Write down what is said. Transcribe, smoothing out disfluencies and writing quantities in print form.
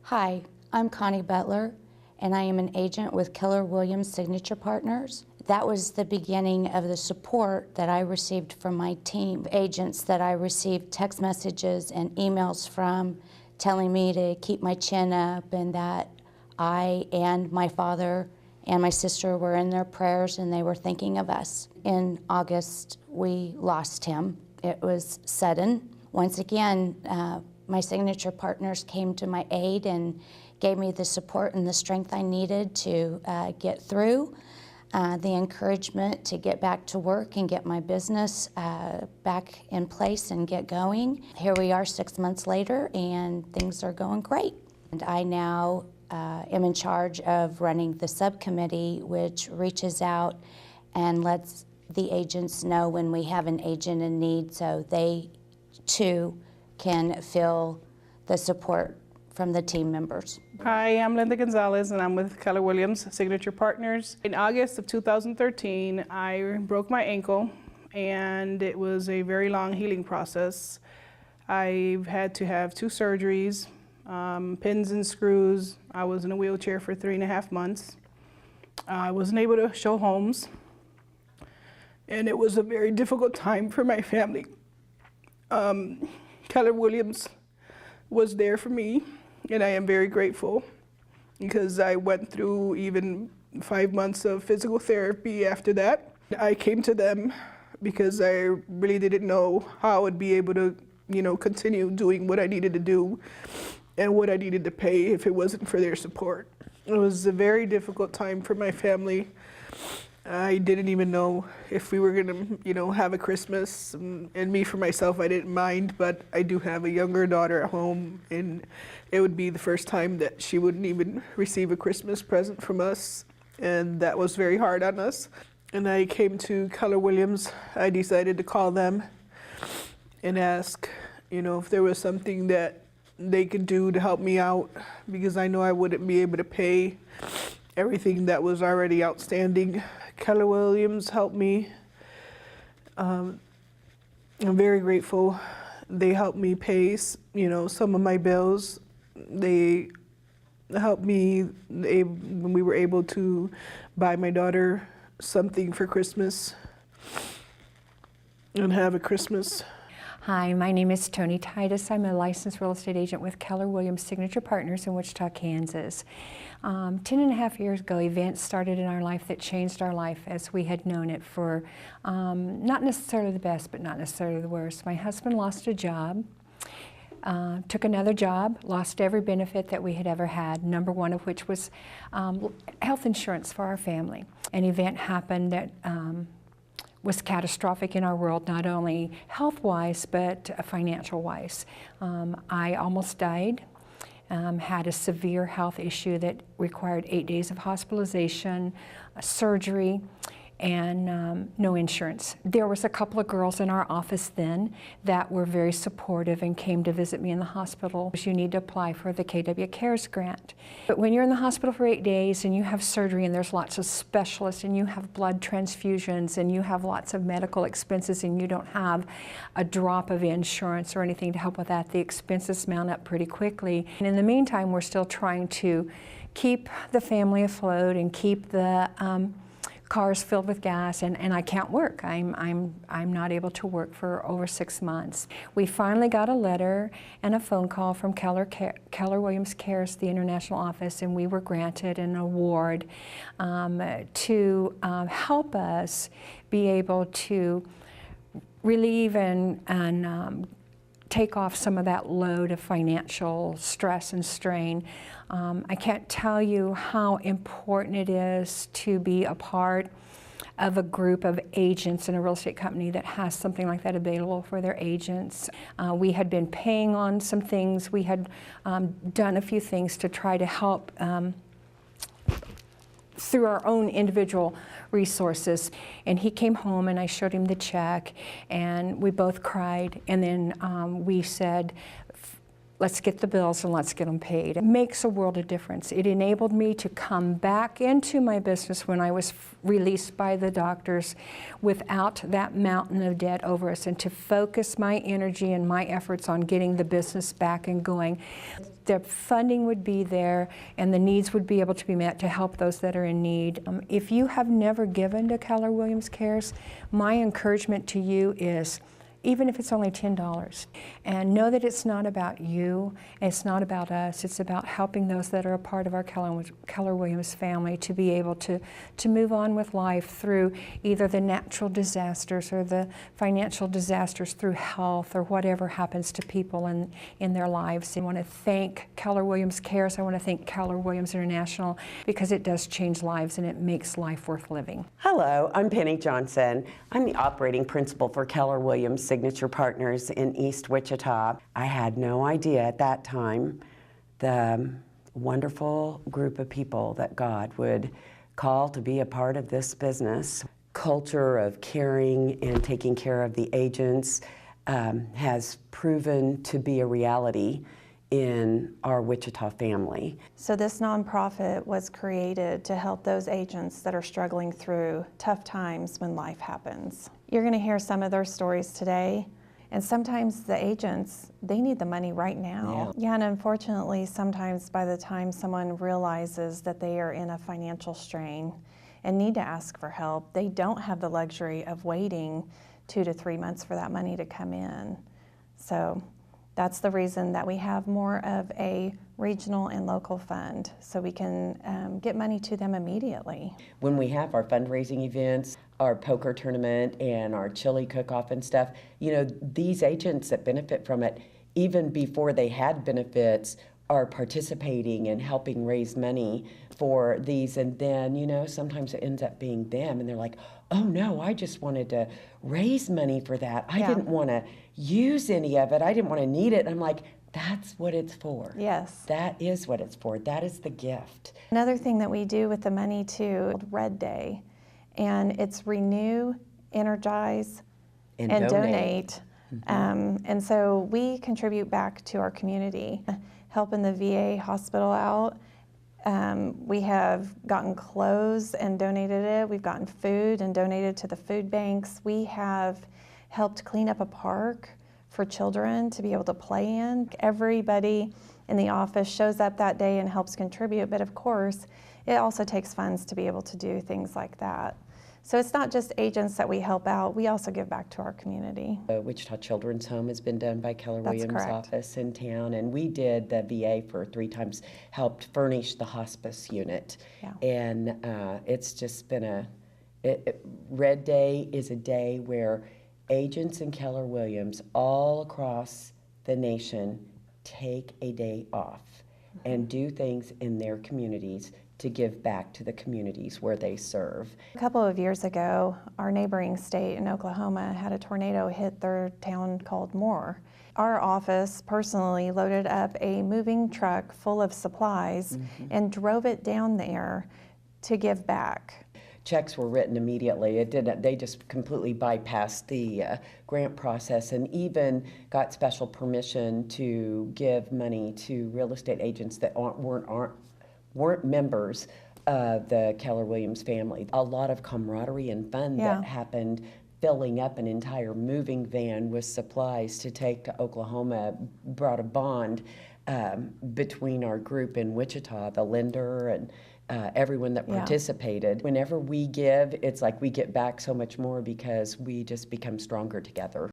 Hi, I'm Connie Butler, and I am an agent with KellerWilliams Signature Partners. That was the beginning of the support that I received from my team. Agents that I received text messages and emails from telling me to keep my chin up and that I and my father and my sister were in their prayers and they were thinking of us. In August, we lost him. It was sudden. Once again, my signature partners came to my aid and gave me the support and the strength I needed to get through, the encouragement to get back to work and get my business back in place and get going. Here we are 6 months later and things are going great. And I now am in charge of running the subcommittee, which reaches out and lets the agents know when we have an agent in need so they too can feel the support from the team members. Hi, I'm Linda Gonzalez and I'm with KellerWilliams Signature Partners. In August of 2013, I broke my ankle and it was a very long healing process. I've had to have 2 surgeries, pins and screws. I was in a wheelchair for 3.5 months. I wasn't able to show homes and it was a very difficult time for my family. KellerWilliams was there for me, and I am very grateful because I went through even 5 months of physical therapy after that. I came to them because I really didn't know how I would be able to, continue doing what I needed to do and what I needed to pay if it wasn't for their support. It was a very difficult time for my family. I didn't even know if we were gonna, have a Christmas, and me for myself, I didn't mind, but I do have a younger daughter at home, and it would be the first time that she wouldn't even receive a Christmas present from us, and that was very hard on us. And I came to KellerWilliams. I decided to call them and ask, if there was something that they could do to help me out, because I know I wouldn't be able to pay everything that was already outstanding. KellerWilliams helped me. I'm very grateful. They helped me pay, some of my bills. They helped me when we were able to buy my daughter something for Christmas and have a Christmas. Hi, my name is Tony Titus. I'm a licensed real estate agent with KellerWilliams Signature Partners in Wichita, Kansas. 10.5 years ago, events started in our life that changed our life as we had known it for not necessarily the best, but not necessarily the worst. My husband lost a job, took another job, lost every benefit that we had ever had, number one of which was health insurance for our family. An event happened that was catastrophic in our world, not only health-wise, but financial-wise. I almost died, had a severe health issue that required 8 days of hospitalization, surgery, and no insurance. There was a couple of girls in our office then that were very supportive and came to visit me in the hospital. You need to apply for the KW Cares grant. But when you're in the hospital for 8 days and you have surgery and there's lots of specialists and you have blood transfusions and you have lots of medical expenses and you don't have a drop of insurance or anything to help with that, the expenses mount up pretty quickly. And in the meantime, we're still trying to keep the family afloat and keep the cars filled with gas, and I can't work. I'm not able to work for over 6 months. We finally got a letter and a phone call from KellerWilliams Cares, the international office, and we were granted an award to help us be able to relieve and take off some of that load of financial stress and strain. I can't tell you how important it is to be a part of a group of agents in a real estate company that has something like that available for their agents. We had been paying on some things. We had done a few things to try to help through our own individual resources. And he came home and I showed him the check and we both cried. And then we said, let's get the bills and let's get them paid. It makes a world of difference. It enabled me to come back into my business when I was released by the doctors without that mountain of debt over us, and to focus my energy and my efforts on getting the business back and going. The funding would be there and the needs would be able to be met to help those that are in need. If you have never given to Keller Williams Cares, my encouragement to you is, even if it's only $10, and know that it's not about you, it's not about us, it's about helping those that are a part of our Keller Williams family to be able to move on with life through either the natural disasters or the financial disasters, through health or whatever happens to people in their lives. I want to thank Keller Williams Cares, I want to thank Keller Williams International, because it does change lives and it makes life worth living. Hello, I'm Penny Johnson. I'm the operating principal for Keller Williams Signature Partners in East Wichita. I had no idea at that time the wonderful group of people that God would call to be a part of this business. Culture of caring and taking care of the agents has proven to be a reality in our Wichita family. So this nonprofit was created to help those agents that are struggling through tough times when life happens. You're going to hear some of their stories today, and sometimes the agents, they need the money right now. Yeah, and unfortunately, sometimes by the time someone realizes that they are in a financial strain and need to ask for help, they don't have the luxury of waiting 2 to 3 months for that money to come in. So that's the reason that we have more of a regional and local fund, so we can get money to them immediately. When we have our fundraising events, our poker tournament and our chili cook-off and stuff, you know, these agents that benefit from it, even before they had benefits, are participating and helping raise money for these. And then, you know, sometimes it ends up being them and they're like, oh no, I just wanted to raise money for that. I didn't want to use any of it. I didn't want to need it. And I'm like, that's what it's for. Yes. That is what it's for. That is the gift. Another thing that we do with the money too, Red Day, and it's renew, energize, and donate. And so we contribute back to our community, helping the VA hospital out. We have gotten clothes and donated it. We've gotten food and donated to the food banks. We have helped clean up a park for children to be able to play in. Everybody in the office shows up that day and helps contribute, but of course, it also takes funds to be able to do things like that. So it's not just agents that we help out, we also give back to our community. The Wichita Children's Home has been done by Keller Williams' correct. office in town, and we did the VA for 3 times, helped furnish the hospice unit. Yeah. And it's just been Red Day is a day where agents in Keller Williams all across the nation take a day off and do things in their communities to give back to the communities where they serve. A couple of years ago, our neighboring state in Oklahoma had a tornado hit their town called Moore. Our office personally loaded up a moving truck full of supplies and drove it down there to give back. Checks were written immediately. They just completely bypassed the grant process and even got special permission to give money to real estate agents that weren't members of the Keller Williams family. A lot of camaraderie and fun that happened, filling up an entire moving van with supplies to take to Oklahoma, brought a bond between our group in Wichita, the lender and everyone that participated. Whenever we give, it's like we get back so much more because we just become stronger together.